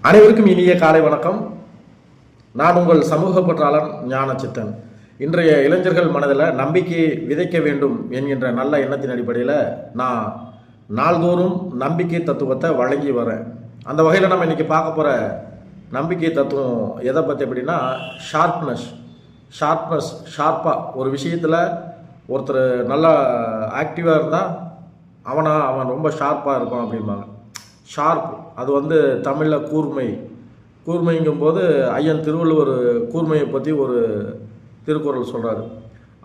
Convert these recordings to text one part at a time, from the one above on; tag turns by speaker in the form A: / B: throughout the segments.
A: அனைவருக்கும் இனிய காலை வணக்கம். நான் உங்கள் சமூக பற்றாளன் ஞானச்சித்தன். இன்றைய இளைஞர்கள் மனதில் நம்பிக்கையை விதைக்க வேண்டும் என்கின்ற நல்ல எண்ணத்தின் அடிப்படையில் நான் நாள்தோறும் நம்பிக்கை தத்துவத்தை வழங்கி வரேன். அந்த வகையில் நம்ம இன்றைக்கி பார்க்க போகிற நம்பிக்கை தத்துவம் எதை பற்றி அப்படின்னா ஷார்ப்பாக ஒரு விஷயத்தில் ஒருத்தர் நல்லா ஆக்டிவாக இருந்தால் அவன் ரொம்ப ஷார்ப்பாக இருப்பான் அப்படிம்பாங்க. ஷார்ப் அது தமிழில் கூர்மைங்கும்போது ஐயன் திருவள்ளுவர் கூர்மையை பற்றி ஒரு திருக்குறள் சொல்கிறாரு.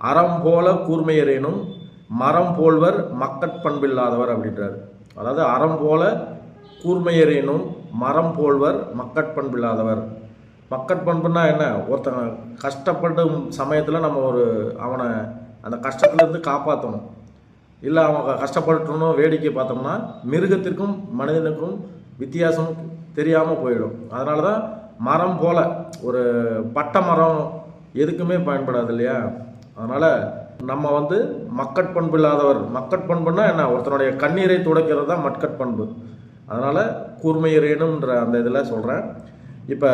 A: அறம் போல கூர்மையரேனும் மரம் போல்வர் மக்கட்பண்பில்லாதவர் அப்படின்றாரு. அதாவது அறம் போல கூர்மையரேனும் மரம் போல்வர் மக்கட்பண்பில்லாதவர். மக்கட்பண்புன்னா என்ன? ஒருத்தங்க கஷ்டப்படும் சமயத்தில் நம்ம அவனை அந்த கஷ்டத்துலேருந்து காப்பாற்றணும். இல்லை அவங்க கஷ்டப்பட்டுணும் வேடிக்கை பார்த்தோம்னா மிருகத்திற்கும் மனிதனுக்கும் வித்தியாசம் தெரியாமல் போயிடும். அதனால தான் மரம் போல் ஒரு பட்டை மரம் எதுக்குமே பயன்படாது இல்லையா? அதனால் நம்ம மக்கட்பண்பு இல்லாதவர். மக்கட்பண்புன்னா என்ன? ஒருத்தனுடைய கண்ணீரை துடைக்கிறது தான் மக்கட்பண்பு. அதனால் கூர்மையரேனுன்ற அந்த இதில் சொல்கிறேன். இப்போ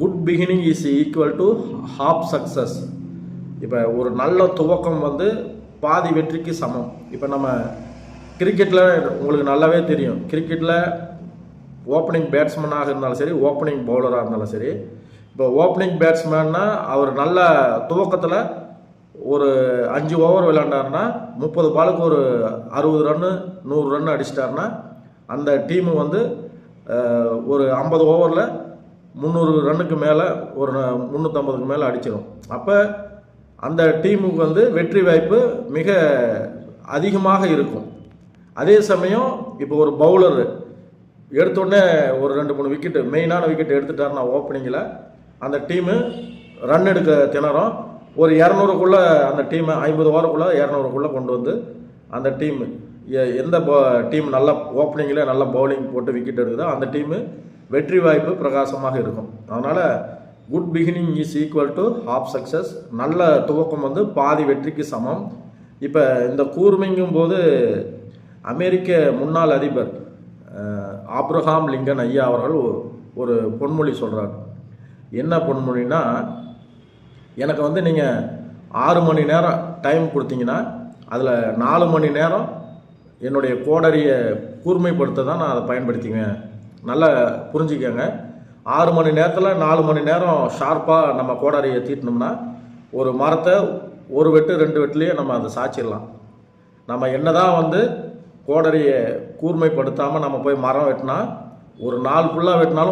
A: good beginning is equal to half success. இப்போ ஒரு நல்ல துவக்கம் பாதி வெற்றிக்கு சமம். இப்போ நம்ம கிரிக்கெட்டில் உங்களுக்கு நல்லாவே தெரியும். கிரிக்கெட்டில் ஓப்பனிங் பேட்ஸ்மேனாக இருந்தாலும் சரி, ஓப்பனிங் பவுலராக இருந்தாலும் சரி, இப்போ ஓப்பனிங் பேட்ஸ்மேன்னா அவர் நல்ல துவக்கத்தில் ஒரு 5 ஓவர் விளையாண்டாருன்னா 30 பாலுக்கு ஒரு 60 ரன்னு 100 ரன் அடிச்சிட்டாருன்னா அந்த டீமு ஒரு 50 ஓவரில் 300 ரன்னுக்கு மேலே ஒரு 350க்கு மேலே அடிச்சிடும். அப்போ அந்த டீமுக்கு வெற்றி வாய்ப்பு மிக அதிகமாக இருக்கும். அதே சமயம் இப்போ ஒரு பவுலர் எடுத்தோடனே ஒரு 2-3 விக்கெட்டு மெயினான விக்கெட் எடுத்துட்டாருன்னா ஓப்பனிங்கில் அந்த டீமு ரன் எடுக்க திணறும். ஒரு 200க்குள்ளே அந்த டீமை 50 ஓவருக்குள்ளே 200க்குள்ளே கொண்டு அந்த டீமு எந்த டீம் நல்லா ஓப்பனிங்கில் நல்லா பவுலிங் போட்டு விக்கெட் எடுக்குதோ அந்த டீமு வெற்றி வாய்ப்பு பிரகாசமாக இருக்கும். அதனால் good beginning is equal to half success. நல்ல துவக்கம் பாதி வெற்றிக்கு சமம். இப்போ இந்த கூர்மைங்கும் போது அமெரிக்க முன்னாள் அதிபர் ஆப்ரஹாம் லிங்கன் ஐயா அவர்கள் ஒரு பொன்மொழி சொல்கிறார். என்ன பொன்மொழினா, எனக்கு நீங்கள் 6 மணி நேரம் டைம் கொடுத்தீங்கன்னா அதில் 4 மணி நேரம் என்னுடைய கோடரியை கூர்மைப்படுத்த தான் நான் அதை பயன்படுத்திக்குவேன். நல்லா புரிஞ்சுக்கங்க. 6 மணி நேரத்தில் 4 மணி நேரம் ஷார்ப்பாக நம்ம கோடாரியை தீட்டினோம்னா ஒரு மரத்தை ஒரு வெட்டு 2 வெட்டுலேயே நம்ம அதை சாய்ச்சிடலாம். நம்ம என்ன தான் கோடரியை கூர்மைப்படுத்தாமல் நம்ம போய் மரம் வெட்டினா ஒரு நாள் ஃபுல்லாக வெட்டினாலும்